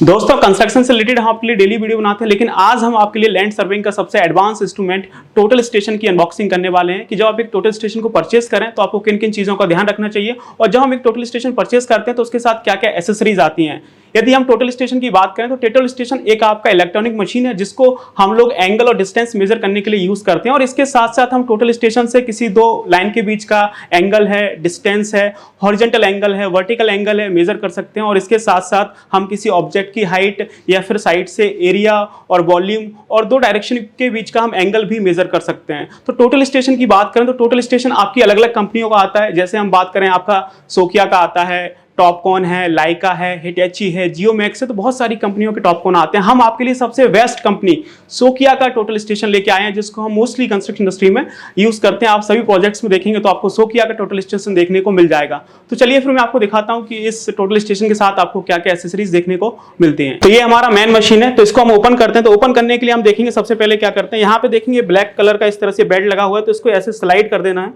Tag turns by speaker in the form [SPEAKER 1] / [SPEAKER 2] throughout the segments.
[SPEAKER 1] दोस्तों कंस्ट्रक्शन से रिलेटेड हम आपके लिए डेली वीडियो बनाते हैं, लेकिन आज हम आपके लिए लैंड सर्वेइंग का सबसे एडवांस इंस्ट्रूमेंट टोटल स्टेशन की अनबॉक्सिंग करने वाले हैं कि जब आप एक टोटल स्टेशन को परचेस करें तो आपको किन किन चीज़ों का ध्यान रखना चाहिए और जब हम एक टोटल स्टेशन परचेस करते हैं तो उसके साथ क्या क्या एसेसरीज आती हैं। यदि हम टोटल स्टेशन की बात करें तो टोटल स्टेशन एक आपका इलेक्ट्रॉनिक मशीन है जिसको हम लोग एंगल और डिस्टेंस मेजर करने के लिए यूज करते हैं और इसके साथ साथ हम टोटल स्टेशन से किसी दो लाइन के बीच का एंगल है, डिस्टेंस है, हॉरिजॉन्टल एंगल है, वर्टिकल एंगल है, मेजर कर सकते हैं और इसके साथ साथ हम किसी ऑब्जेक्ट की हाइट या फिर साइड से एरिया और वॉल्यूम और दो डायरेक्शन के बीच का हम एंगल भी मेजर कर सकते हैं। तो टोटल स्टेशन की बात करें तो टोटल स्टेशन आपकी अलग अलग कंपनियों का आता है। जैसे हम बात करें आपका सोकिया का आता है, टॉपकॉन है, लाइका है, हिटैची है, जियोमैक्स है, तो बहुत सारी कंपनियों के टॉपकॉन आते हैं। हम आपके लिए सबसे बेस्ट कंपनी सोकिया का टोटल स्टेशन लेके आए हैं जिसको हम मोस्टली कंस्ट्रक्शन इंडस्ट्री में यूज करते हैं। आप सभी प्रोजेक्ट्स में देखेंगे तो आपको सोकिया का टोटल स्टेशन देखने को मिल जाएगा। तो चलिए फिर मैं आपको दिखाता हूं कि इस टोटल स्टेशन के साथ आपको क्या क्या एक्सेसरीज देखने को मिलती हैं। तो ये हमारा मेन मशीन है, तो इसको हम ओपन करते हैं। तो ओपन करने के लिए हम देखेंगे सबसे पहले क्या करते हैं, यहाँ पे देखेंगे ब्लैक कलर का इस तरह से बेड लगा हुआ है, तो इसको ऐसे स्लाइड कर देना है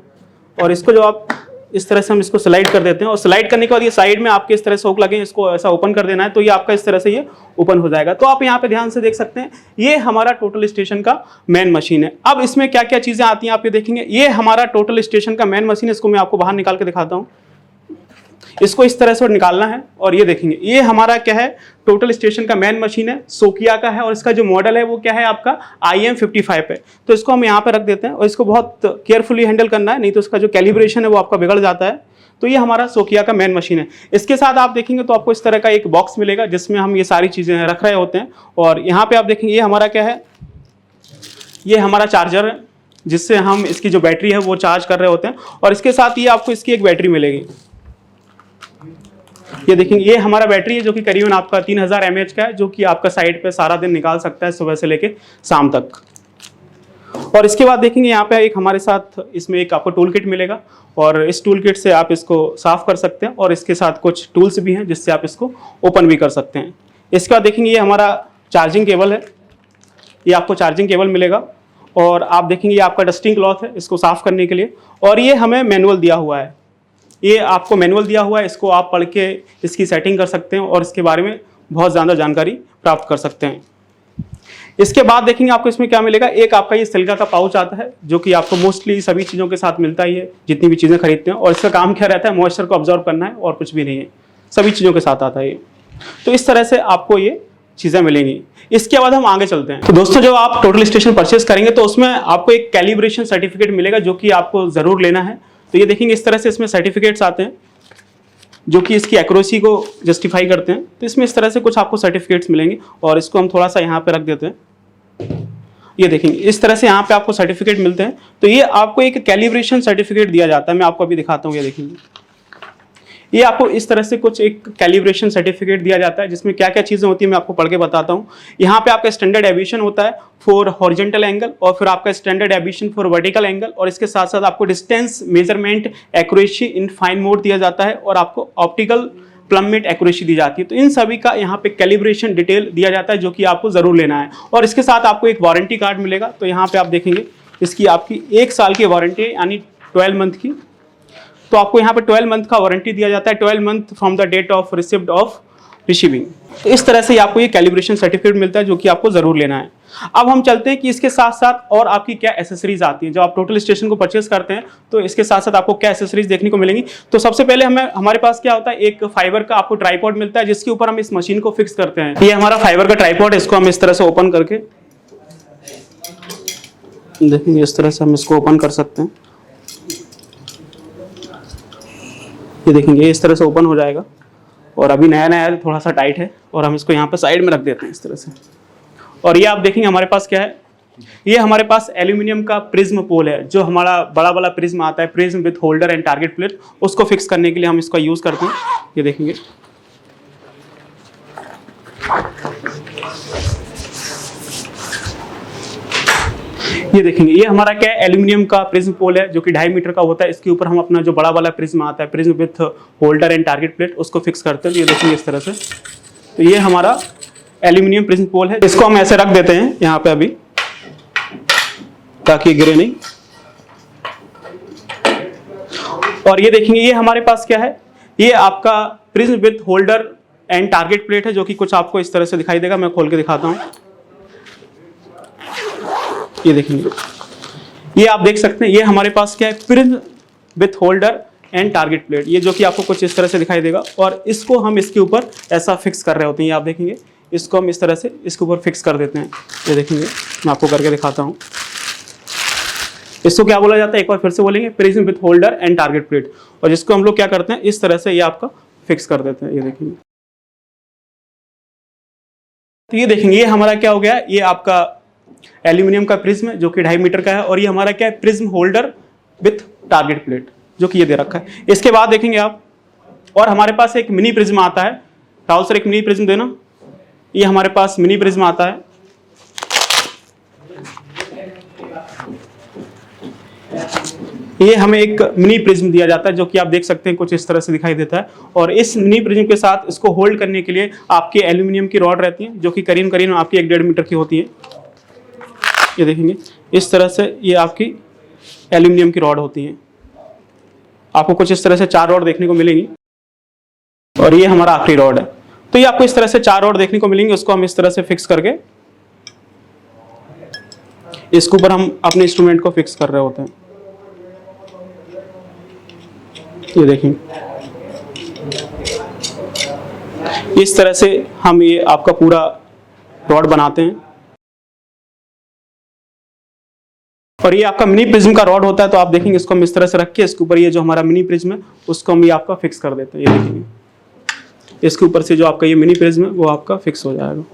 [SPEAKER 1] और इसको जो आप इस तरह से हम इसको स्लाइड कर देते हैं और स्लाइड करने के बाद ये साइड में आपके इस तरह से हुक लगे, इसको ऐसा ओपन कर देना है तो ये आपका इस तरह से ये ओपन हो जाएगा। तो आप यहाँ पे ध्यान से देख सकते हैं ये हमारा टोटल स्टेशन का मेन मशीन है। अब इसमें क्या क्या चीजें आती हैं आप ये देखेंगे। ये हमारा टोटल स्टेशन का मेन मशीन है, इसको मैं आपको बाहर निकाल के दिखाता हूँ। इसको इस तरह से निकालना है और ये देखेंगे ये हमारा क्या है, टोटल स्टेशन का मेन मशीन है, सोकिया का है और इसका जो मॉडल है वो क्या है आपका IM55 है। तो इसको हम यहाँ पे रख देते हैं और इसको बहुत केयरफुली हैंडल करना है, नहीं तो इसका जो कैलिब्रेशन है वो आपका बिगड़ जाता है। तो ये हमारा सोकिया का मेन मशीन है। इसके साथ आप देखेंगे तो आपको इस तरह का एक बॉक्स मिलेगा जिसमें हम ये सारी चीज़ें रख रहे होते हैं और यहाँ पे आप देखेंगे ये हमारा क्या है, ये हमारा चार्जर है जिससे हम इसकी जो बैटरी है वो चार्ज कर रहे होते हैं और इसके साथ ये आपको इसकी एक बैटरी मिलेगी। ये देखेंगे ये हमारा बैटरी है जो कि करीबन आपका 3000 mAh का है, जो कि आपका साइड पे सारा दिन निकाल सकता है सुबह से लेके शाम तक। और इसके बाद देखेंगे यहाँ पे एक हमारे साथ इसमें एक आपको टूल किट मिलेगा और इस टूल किट से आप इसको साफ कर सकते हैं और इसके साथ कुछ टूल्स भी हैं जिससे आप इसको ओपन भी कर सकते हैं। इसके बाद देखेंगे ये हमारा चार्जिंग केबल है, ये आपको चार्जिंग केबल मिलेगा और आप देखेंगे ये आपका डस्टिंग क्लॉथ है इसको साफ करने के लिए और ये हमें मैनुअल दिया हुआ है, ये आपको मैनुअल दिया हुआ है, इसको आप पढ़ के इसकी सेटिंग कर सकते हैं और इसके बारे में बहुत ज़्यादा जानकारी प्राप्त कर सकते हैं। इसके बाद देखेंगे आपको इसमें क्या मिलेगा, एक आपका ये सिल्का का पाउच आता है जो कि आपको मोस्टली सभी चीज़ों के साथ मिलता ही है जितनी भी चीज़ें खरीदते हैं और इसका काम क्या रहता है, मॉइस्चर को ऑब्जर्व करना है और कुछ भी नहीं है, सभी चीज़ों के साथ आता है ये। तो इस तरह से आपको ये चीज़ें मिलेंगी। इसके बाद हम आगे चलते हैं। तो दोस्तों जब आप टोटल स्टेशन परचेस करेंगे तो उसमें आपको एक कैलिब्रेशन सर्टिफिकेट मिलेगा जो कि आपको ज़रूर लेना है। तो ये देखेंगे इस तरह से इसमें सर्टिफिकेट्स आते हैं जो कि इसकी एक्यूरेसी को जस्टिफाई करते हैं। तो इसमें इस तरह से कुछ आपको सर्टिफिकेट्स मिलेंगे और इसको हम थोड़ा सा यहाँ पे रख देते हैं। ये देखेंगे इस तरह से यहाँ पे आपको सर्टिफिकेट मिलते हैं। तो ये आपको एक कैलिब्रेशन सर्टिफिकेट दिया जाता है, मैं आपको अभी दिखाता हूँ। ये देखेंगे ये आपको इस तरह से कुछ एक कैलिब्रेशन सर्टिफिकेट दिया जाता है जिसमें क्या क्या चीज़ें होती है मैं आपको पढ़ के बताता हूँ। यहाँ पे आपका स्टैंडर्ड एविएशन होता है फॉर हॉरिजॉन्टल एंगल और फिर आपका standard aviation for vertical angle और इसके साथ साथ आपको distance measurement accuracy in fine mode दिया जाता है और आपको ऑप्टिकल प्लम्बमेट एक्यूरेसी दी जाती है। तो इन सभी का यहाँ पे कैलिब्रेशन डिटेल दिया जाता है जो कि आपको ज़रूर लेना है और इसके साथ आपको एक वारंटी कार्ड मिलेगा। तो यहाँ पे आप देखेंगे इसकी आपकी 1 साल की वारंटी है यानी 12 मंथ की। तो आपको यहाँ पे 12 मंथ का वारंटी दिया जाता है, 12 month from the date of receipt of receiving. तो इस तरह से आपको ये कैलिब्रेशन सर्टिफिकेट मिलता है जो कि आपको जरूर लेना है। अब हम चलते हैं कि इसके साथ साथ और आपकी क्या एसेसरीज आती हैं। जब आप टोटल स्टेशन को परचेस करते हैं तो इसके साथ साथ आपको क्या एसेसरीज देखने को मिलेंगी। तो सबसे पहले हमारे पास क्या होता है, एक फाइबर का आपको ट्राइपॉड मिलता है जिसके ऊपर हम इस मशीन को फिक्स करते हैं। ये हमारा फाइबर का ट्राइपॉड, इसको हम इस तरह से ओपन करके देखेंगे, इस तरह से हम इसको ओपन कर सकते हैं। ये देखेंगे इस तरह से ओपन हो जाएगा और अभी नया नया थोड़ा सा टाइट है और हम इसको यहाँ पे साइड में रख देते हैं इस तरह से। और ये आप देखेंगे हमारे पास क्या है, ये हमारे पास एल्यूमिनियम का प्रिज्म पोल है जो हमारा बड़ा वाला प्रिज्म आता है, prism with holder and target plate, उसको फिक्स करने के लिए हम इसका यूज करते हैं। ये देखेंगे ये देखेंगे ये हमारा क्या है, एल्यूमिनियम का प्रिज्म पोल है जो कि 2.5 मीटर का होता है। इसके ऊपर हम अपना जो बड़ा वाला प्रिज्म आता है, prism with holder and target plate, उसको फिक्स करते हैं। तो ये देखेंगे इस तरह से। तो ये हमारा एल्यूमिनियम प्रिज्म पोल है, इसको हम ऐसे रख देते हैं यहाँ पे अभी ताकि गिरे नहीं। और ये देखेंगे ये हमारे पास क्या है, ये आपका prism with holder and target plate है जो कि कुछ आपको इस तरह से दिखाई देगा। मैं खोल के दिखाता हूँ, ये देखेंगे, ये आप देख सकते हैं, ये हमारे पास क्या है, prism with holder and target plate, ये जो कि आपको कुछ इस तरह से दिखाई देगा। और इसको हम इसके ऊपर ऐसा फिक्स कर रहे होते हैं, ये आप देखेंगे, इसको हम इस तरह से इसके ऊपर फिक्स कर देते हैं। ये देखेंगे, मैं आपको करके दिखाता हूँ। इसको क्या बोला जाता है, एक बार फिर से बोलेंगे, prism with holder and target plate. और जिसको हम लोग क्या करते हैं, इस तरह से ये आपका फिक्स कर देते हैं। ये देखेंगे, तो ये देखेंगे, ये हमारा क्या हो गया, ये आपका एल्यूमिनियम का प्रिज्म है जो कि 2.5 मीटर का है। और ये हमारा क्या है, prism holder with target plate जो कि ये दे रखा है। इसके बाद देखेंगे आप, और हमारे पास एक मिनी प्रिज्म आता है। राहुल सर एक मिनी प्रिज्म देना। ये हमारे पास मिनी प्रिज्म आता है, ये हमें एक मिनी प्रिज्म दिया जाता है जो कि आप देख सकते हैं कुछ इस तरह से दिखाई देता है। और इस मिनी प्रिज्म के साथ इसको होल्ड करने के लिए आपके एल्यूमिनियम की रॉड रहती है जो कि करीब करीब आपकी 1.5 मीटर की होती है। ये देखेंगे, इस तरह से ये आपकी एल्यूमिनियम की रॉड होती है। आपको कुछ इस तरह से 4 रॉड देखने को मिलेंगी, और ये हमारा आखिरी रॉड है। तो ये आपको इस तरह से 4 रॉड देखने को मिलेंगे। उसको हम इस तरह से फिक्स करके इसके ऊपर हम अपने इंस्ट्रूमेंट को फिक्स कर रहे होते हैं। ये देखें, इस तरह से हम ये आपका पूरा रॉड बनाते हैं। और ये आपका मिनी प्रिज्म का रॉड होता है। तो आप देखेंगे, इसको हम इस तरह से रख के इसके ऊपर ये जो हमारा मिनी प्रिज्म है उसको हम ये आपका फिक्स कर देते हैं। ये देखेंगे, इसके ऊपर से जो आपका ये मिनी प्रिज्म है वो आपका फिक्स हो जाएगा।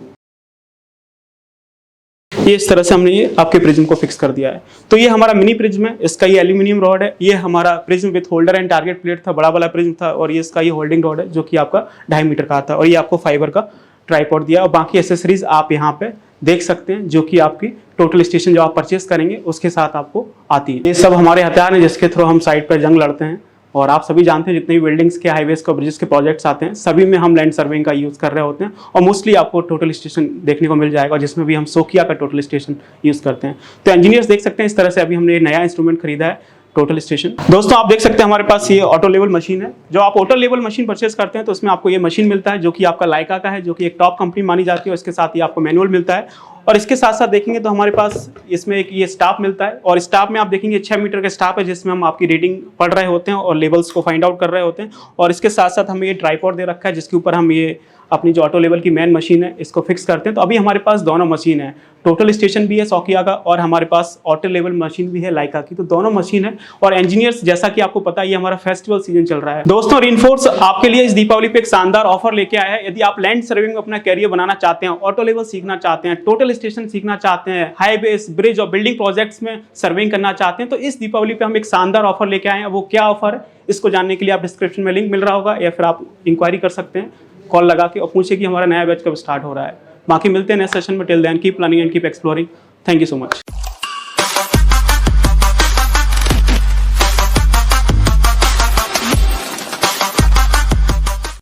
[SPEAKER 1] ये इस तरह से हमने ये आपके प्रिज्म को फिक्स कर दिया है। तो ये हमारा मिनी प्रिज्म है, इसका ये एल्यूमिनियम रॉड है। ये हमारा prism with holder and target plate था, बड़ा वाला प्रिज्म था। और ये इसका ये होल्डिंग रॉड है जो कि आपका 2.5 मीटर का आता है। और ये आपको फाइबर का ट्राइपॉड दिया। और बाकी एसेसरीज आप यहाँ पे देख सकते हैं जो कि आपकी टोटल स्टेशन जो आप परचेस करेंगे उसके साथ आपको आती है। ये सब हमारे हथियार हैं जिसके थ्रू हम साइट पर जंग लड़ते हैं। और आप सभी जानते हैं जितने भी बिल्डिंग्स के, हाईवेज के, ब्रिजेस के प्रोजेक्ट्स आते हैं सभी में हम लैंड सर्वेइंग का यूज़ कर रहे होते हैं। और मोस्टली आपको टोटल स्टेशन देखने को मिल जाएगा जिसमें भी हम सोकिया का टोटल स्टेशन यूज़ करते हैं। तो इंजीनियर्स देख सकते हैं इस तरह से अभी हमने नया इंस्ट्रूमेंट खरीदा है, टोटल स्टेशन। दोस्तों आप देख सकते हैं हमारे पास ये ऑटो लेवल मशीन है। जो आप ऑटो लेवल मशीन परचेस करते हैं तो उसमें आपको ये मशीन मिलता है जो कि आपका लाइका का है, जो कि एक टॉप कंपनी मानी जाती है। और इसके साथ ही आपको मैनुअल मिलता है। और इसके साथ साथ देखेंगे तो हमारे पास इसमें एक ये स्टाफ मिलता है। और स्टाफ में आप देखेंगे 6 मीटर का स्टाफ है जिसमें हम आपकी रीडिंग पढ़ रहे होते हैं और लेवल्स को फाइंड आउट कर रहे होते हैं। और इसके साथ साथ हमें ये ट्राइपॉड दे रखा है जिसके ऊपर हम ये अपनी जो ऑटो लेवल की मेन मशीन है इसको फिक्स करते हैं। तो अभी हमारे पास दोनों मशीन है, टोटल स्टेशन भी है सोकिया का और हमारे पास ऑटो लेवल मशीन भी है लाइका की। तो दोनों मशीन है। और इंजीनियर्स जैसा कि आपको पता है ये हमारा फेस्टिवल सीजन चल रहा है। दोस्तों रेनफोर्स आपके लिए इस दीपावली पे एक शानदार ऑफर लेके आया है। यदि आप लैंड सर्विंग में अपना कैरियर बनाना चाहते हैं, ऑटो लेवल सीखना चाहते हैं, टोटल स्टेशन सीखना चाहते हैं, हाईवेज, ब्रिज और बिल्डिंग प्रोजेक्ट्स में सर्विंग करना चाहते हैं, तो इस दीपावली पे हम एक शानदार ऑफर लेके आए हैं। वो क्या ऑफर है इसको जानने के लिए आप डिस्क्रिप्शन में लिंक मिल रहा होगा या फिर आप इंक्वायरी कर सकते हैं कॉल लगा के और पूछिए कि हमारा नया बैच कब स्टार्ट हो रहा है। बाकी मिलते हैं नेक्स्ट सेशन में। Till then keep learning and keep exploring. Thank you so much.